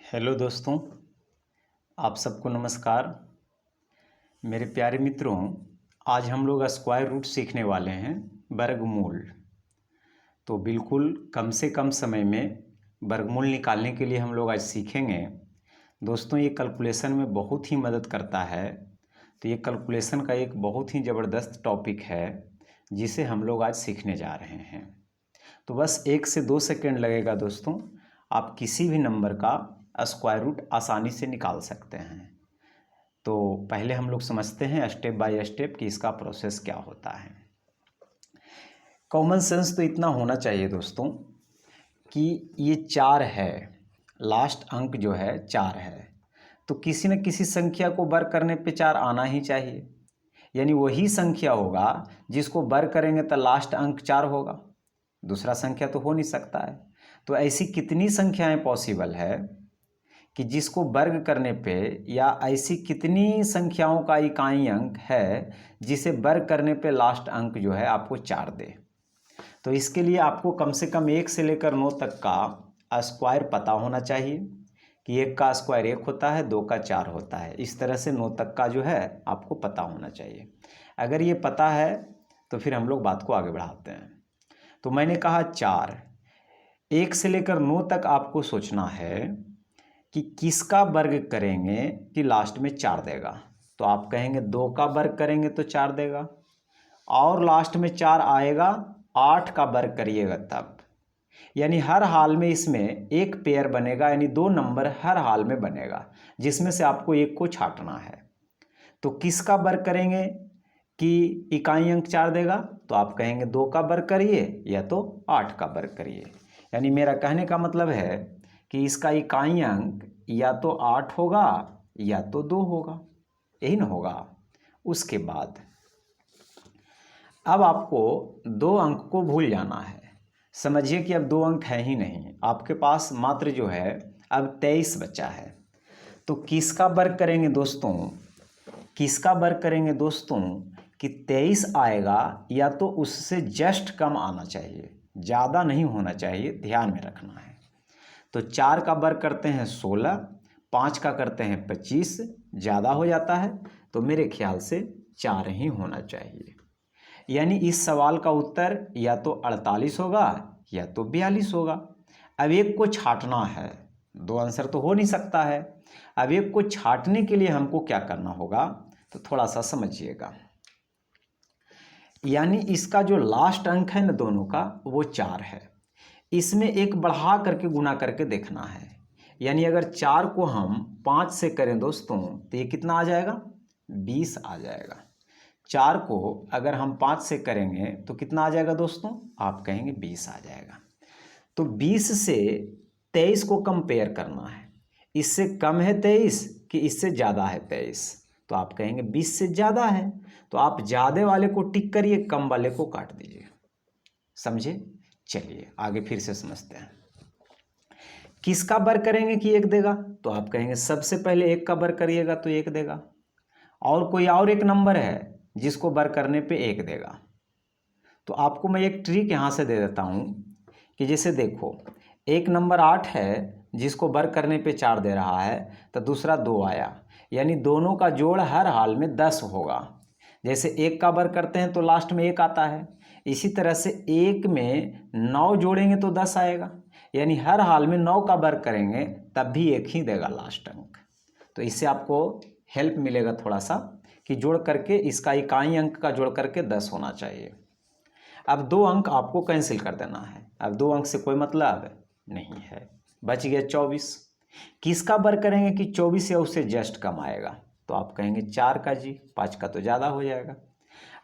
Hello दोस्तों, आप सबको नमस्कार। मेरे प्यारे मित्रों, आज हम लोग स्क्वायर रूट सीखने वाले हैं, वर्गमूल। तो बिल्कुल कम से कम समय में वर्गमूल निकालने के लिए हम लोग आज सीखेंगे। दोस्तों, ये कैलकुलेशन में बहुत ही मदद करता है। तो ये कैलकुलेशन का एक बहुत ही ज़बरदस्त टॉपिक है जिसे हम लोग आज सीखने जा रहे हैं। तो बस 1 से 2 सेकेंड लगेगा दोस्तों, आप किसी भी नंबर का स्क्वायर रूट आसानी से निकाल सकते हैं। तो पहले हम लोग समझते हैं स्टेप बाय स्टेप कि इसका प्रोसेस क्या होता है। कॉमन सेंस तो इतना होना चाहिए दोस्तों कि ये 4 है, लास्ट अंक जो है 4 है, तो किसी न किसी संख्या को वर्ग करने पे 4 आना ही चाहिए। यानी वही संख्या होगा जिसको वर्ग करेंगे तो लास्ट अंक 4 होगा, दूसरा संख्या तो हो नहीं सकता है। तो ऐसी कितनी संख्याएं पॉसिबल है कि जिसको वर्ग करने पे, या ऐसी कितनी संख्याओं का इकाई अंक है जिसे वर्ग करने पे लास्ट अंक जो है आपको 4 दे। तो इसके लिए आपको कम से कम 1 से लेकर 9 तक का स्क्वायर पता होना चाहिए कि 1 का स्क्वायर 1 होता है, 2 का 4 होता है। इस तरह से 9 तक का जो है आपको पता होना चाहिए। अगर ये पता है तो फिर हम लोग बात को आगे बढ़ाते हैं। तो मैंने कहा 4, 1 से लेकर 9 तक आपको सोचना है कि किसका वर्ग करेंगे कि लास्ट में 4 देगा। तो आप कहेंगे 2 का वर्ग करेंगे तो 4 देगा, और लास्ट में 4 आएगा, 8 का वर्ग करिएगा तब। यानी हर हाल में इसमें एक पेयर बनेगा, यानी 2 नंबर हर हाल में बनेगा जिसमें से आपको एक को छांटना है। तो किसका वर्ग करेंगे कि इकाई अंक 4 देगा, तो आप कहेंगे 2 का वर्ग करिए या तो 8 का वर्ग करिए। यानी मेरा कहने का मतलब है कि इसका इकाई अंक या तो 8 होगा या तो 2 होगा, यही ना होगा। उसके बाद अब आपको 2 अंक को भूल जाना है। समझिए कि अब 2 अंक है ही नहीं, आपके पास मात्र जो है अब 23 बचा है। तो किसका वर्ग करेंगे दोस्तों, किसका वर्ग करेंगे दोस्तों कि 23 आएगा या तो उससे जस्ट कम आना चाहिए, ज़्यादा नहीं होना चाहिए, ध्यान में रखना है। तो 4 का वर्ग करते हैं 16, 5 का करते हैं 25, ज़्यादा हो जाता है तो मेरे ख्याल से 4 ही होना चाहिए। यानी इस सवाल का उत्तर या तो 48 होगा या तो 42 होगा। अब एक को छांटना है, 2 आंसर तो हो नहीं सकता है। अब एक को छांटने के लिए हमको क्या करना होगा, तो थोड़ा सा समझिएगा। यानी इसका जो लास्ट अंक है ना दोनों का, वो 4 है। इसमें एक बढ़ा करके गुना करके देखना है। यानी अगर 4 को हम 5 से करें दोस्तों तो ये कितना आ जाएगा, 20 आ जाएगा। 4 को अगर हम 5 से करेंगे तो कितना आ जाएगा दोस्तों, आप कहेंगे 20 आ जाएगा। तो 20 से 23 को कंपेयर करना है, इससे कम है 23 कि इससे ज़्यादा है 23, तो आप कहेंगे 20 से ज़्यादा है। तो आप ज़्यादा वाले को टिक करिए, कम वाले को काट दीजिए। समझे? चलिए आगे फिर से समझते हैं। किसका वर्ग करेंगे कि 1 देगा, तो आप कहेंगे सबसे पहले 1 का वर्ग करिएगा तो 1 देगा, और कोई और एक नंबर है जिसको वर्ग करने पे 1 देगा। तो आपको मैं एक ट्रिक यहाँ से दे देता हूँ कि जैसे देखो, एक नंबर 8 है जिसको वर्ग करने पे 4 दे रहा है, तो दूसरा 2 आया, यानी दोनों का जोड़ हर हाल में 10 होगा। जैसे 1 का वर्ग करते हैं तो लास्ट में 1 आता है, इसी तरह से 1 में 9 जोड़ेंगे तो 10 आएगा, यानी हर हाल में 9 का वर्ग करेंगे तब भी 1 ही देगा लास्ट अंक। तो इससे आपको हेल्प मिलेगा थोड़ा सा कि जोड़ करके इसका इकाई अंक का जोड़ करके 10 होना चाहिए। अब 2 अंक आपको कैंसिल कर देना है, अब 2 अंक से कोई मतलब नहीं है, बच गया 24। किसका वर्ग करेंगे कि 24 या उससे जस्ट कम आएगा, तो आप कहेंगे 4 का जी, 5 का तो ज़्यादा हो जाएगा।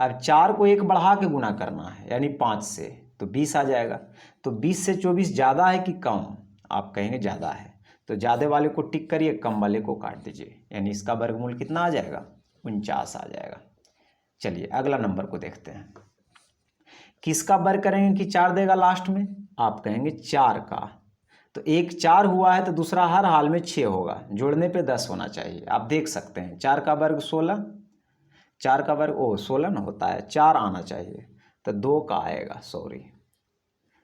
अब 4 को 1 बढ़ा के गुना करना है, यानी 5 से, तो 20 आ जाएगा। तो 20 से 24 ज़्यादा है कि कम, आप कहेंगे ज़्यादा है, तो ज़्यादा वाले को टिक करिए, कम वाले को काट दीजिए, यानी इसका वर्गमूल कितना आ जाएगा, 49 आ जाएगा। चलिए अगला नंबर को देखते हैं। किसका वर्ग करेंगे कि 4 देगा लास्ट में, आप कहेंगे 4 का। तो एक 4 हुआ है तो दूसरा हर हाल में 6 होगा, जोड़ने पे 10 होना चाहिए। आप देख सकते हैं 4 का वर्ग 16, 4 का वर्ग 16 ना होता है, 4 आना चाहिए, तो 2 का आएगा, सॉरी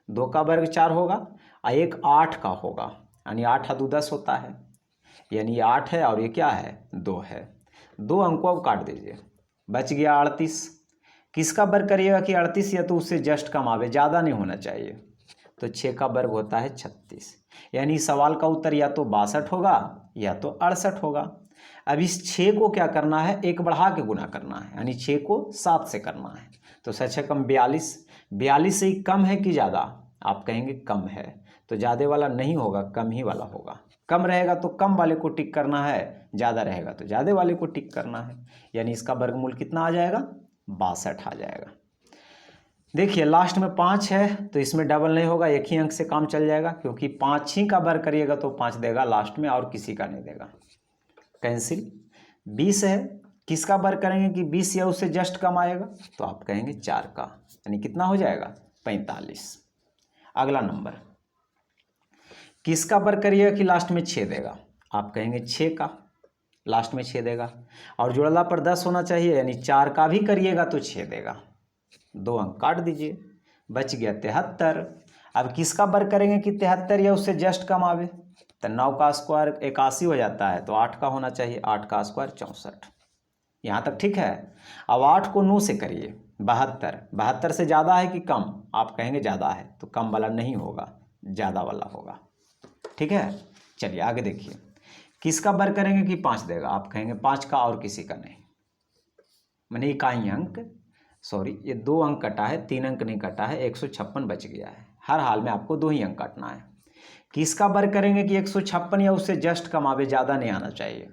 2 का वर्ग 4 होगा, और एक 8 का होगा, यानी 8 × 2 = 10 होता है। यानी ये 8 है और ये क्या है 2 है। 2 अंक को अब काट दीजिए, बच गया 38। किसका वर्ग करिएगा कि 38 या तो उससे जस्ट कम आवे, ज़्यादा नहीं होना चाहिए। तो 6 का वर्ग होता है 36, यानी सवाल का उत्तर या तो 62 होगा या तो 68 होगा। अब इस 6 को क्या करना है, एक बढ़ा के गुना करना है, यानी 6 को 7 से करना है। तो 6 कम 42, 42 से ही कम है कि ज़्यादा, आप कहेंगे कम है, तो ज़्यादा वाला नहीं होगा, कम ही वाला होगा। कम रहेगा तो कम वाले को टिक करना है, ज़्यादा रहेगा तो ज़्यादा वाले को टिक करना है, यानी इसका वर्गमूल कितना आ जाएगा 62 आ जाएगा। देखिए लास्ट में 5 है तो इसमें डबल नहीं होगा, एक ही अंक से काम चल जाएगा, क्योंकि 5 ही का वर्ग करिएगा तो 5 देगा लास्ट में, और किसी का नहीं देगा, कैंसिल। 20 है, किसका वर्ग करेंगे कि 20 या उससे जस्ट कम आएगा, तो आप कहेंगे 4 का, यानी कितना हो जाएगा 45। अगला नंबर, किसका वर्ग करिएगा कि लास्ट में 6 देगा, आप कहेंगे 6 का, लास्ट में 6 देगा, और जुड़ला पर 10 होना चाहिए, यानी 4 का भी करिएगा तो 6 देगा। 2 अंक काट दीजिए, बच गया 73। अब किसका वर्ग करेंगे कि 73 या उससे जस्ट कम आवे, तो 9 का स्क्वायर 81 हो जाता है, तो 8 का होना चाहिए, 8 का स्क्वायर 64। यहाँ तक ठीक है। अब 8 को 9 से करिए, 72, 72 से ज़्यादा है कि कम, आप कहेंगे ज़्यादा है, तो कम वाला नहीं होगा, ज़्यादा वाला होगा, ठीक है। चलिए आगे देखिए, किसका वर्ग करेंगे कि 5 देगा, आप कहेंगे 5 का, और किसी का नहीं, मैंने इकाई अंक, सॉरी ये 2 अंक कटा है, 3 अंक नहीं कटा है, 156 बच गया है। हर हाल में आपको 2 ही अंक काटना है। किसका वर्ग करेंगे कि 156 या उससे जस्ट कम आवे, ज़्यादा नहीं आना चाहिए,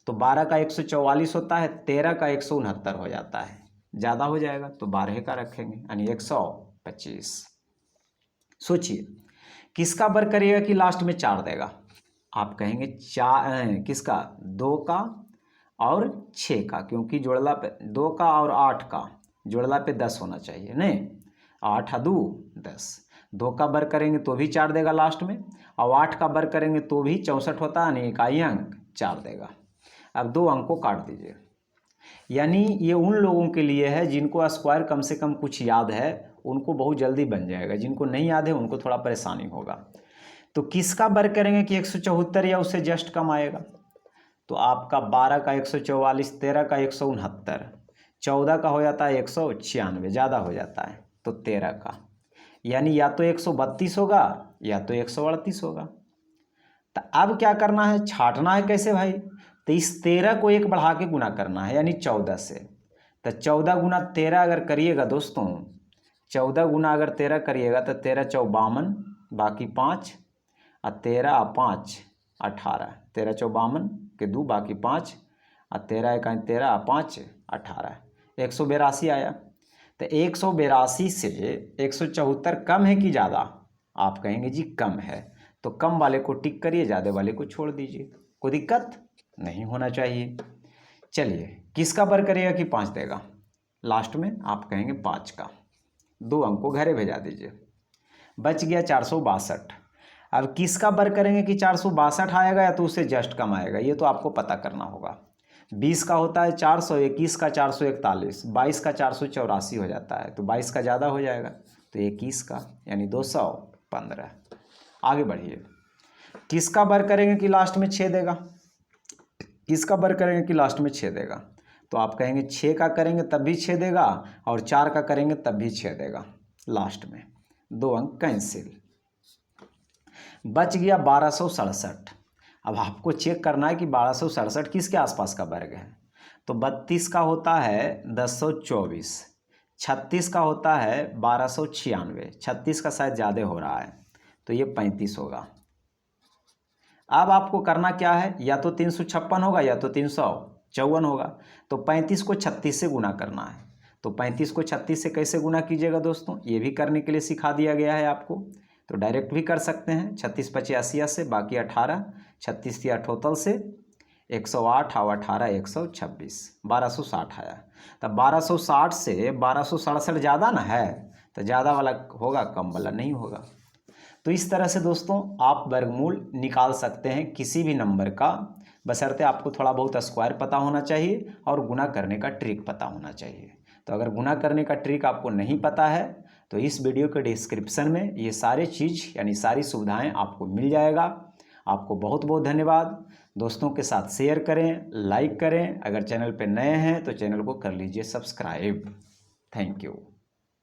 तो 12 का 144 होता है, 13 का 169 हो जाता है, ज़्यादा हो जाएगा तो 12 का रखेंगे, यानी 125। सोचिए किसका वर्ग करिएगा कि लास्ट में 4 देगा, आप कहेंगे 4 किसका 2 का और 6 का, क्योंकि जोड़ला पे 2 का और 8 का जोड़ला पे 10 होना चाहिए, नहीं 8 2 10। 2 का वर्ग करेंगे तो भी 4 देगा लास्ट में, और 8 का वर्ग करेंगे तो भी 64 होता है, यानी इकाई अंक 4 देगा। अब 2 अंक को काट दीजिए, यानी ये उन लोगों के लिए है जिनको स्क्वायर कम से कम कुछ याद है, उनको बहुत जल्दी बन जाएगा, जिनको नहीं याद है उनको थोड़ा परेशानी होगा। तो किसका वर्ग करेंगे कि 174 या उससे जस्ट कम आएगा, तो आपका 12 का 144, 13 का 169, 14 का हो जाता है 196, ज़्यादा हो जाता है, तो 13 का, यानी या तो 132 होगा या तो 138 होगा। तो अब क्या करना है, छांटना है कैसे भाई, तो इस 13 को एक बढ़ा के गुना करना है, यानी 14 से। तो 14 गुना 13 अगर करिएगा दोस्तों, 14 गुना अगर 13 करिएगा तो 13 54, बाकी 5, और 13 और 5 18, 13 54 के 2 बाकी 5, और 13 1 13 और 5 18, 182 आया। तो 182 से 174 कम है कि ज़्यादा, आप कहेंगे जी कम है, तो कम वाले को टिक करिए, ज़्यादा वाले को छोड़ दीजिए, कोई दिक्कत नहीं होना चाहिए। चलिए किसका वर्ग करिएगा कि 5 देगा, लास्ट में आप कहेंगे 5 का, 2 अंक को घरे भेजा दीजिए, बच गया 462। अब किसका वर्ग करेंगे कि 462 आएगा या तो उससे जस्ट कम आएगा, ये तो आपको पता करना होगा। 20 का होता है 400, 21 का 441, 22 का 484 हो जाता है, तो 22 का ज़्यादा हो जाएगा, तो 21 का, यानी 215। आगे बढ़िए, किसका वर्ग करेंगे कि लास्ट में 6 देगा, किसका वर्ग करेंगे कि लास्ट में 6 देगा, तो आप कहेंगे 6 का करेंगे तब भी 6 देगा, और 4 का करेंगे तब भी 6 देगा, लास्ट में 2 अंक कैंसिल। बच गया 1267। अब आपको चेक करना है कि 1267 किसके आसपास का वर्ग है, तो 32 का होता है 1024, 36 का होता है 1296, 36 का शायद ज़्यादा हो रहा है, तो ये 35 होगा। अब आपको करना क्या है, या तो 356 होगा या तो 354 होगा, तो 35 को 36 से गुना करना है। तो 35 को 36 से कैसे गुना कीजिएगा दोस्तों, ये भी करने के लिए सिखा दिया गया है आपको, तो डायरेक्ट भी कर सकते हैं, 36 25 80 से, बाकी 18, 36 या टोटल से 108 और 18 126, 1260 आया। तब 1260 से 1267 ज़्यादा ना है, तो ज़्यादा वाला होगा, कम वाला नहीं होगा। तो इस तरह से दोस्तों आप वर्गमूल निकाल सकते हैं किसी भी नंबर का, बशर्ते आपको थोड़ा बहुत स्क्वायर पता होना चाहिए और गुना करने का ट्रिक पता होना चाहिए। तो अगर गुना करने का ट्रिक आपको नहीं पता है तो इस वीडियो के डिस्क्रिप्शन में ये सारे चीज़ यानी सारी सुविधाएं आपको मिल जाएगा, आपको बहुत बहुत धन्यवाद। दोस्तों के साथ शेयर करें, लाइक करें। अगर चैनल पर नए हैं तो चैनल को कर लीजिए सब्सक्राइब। Thank you.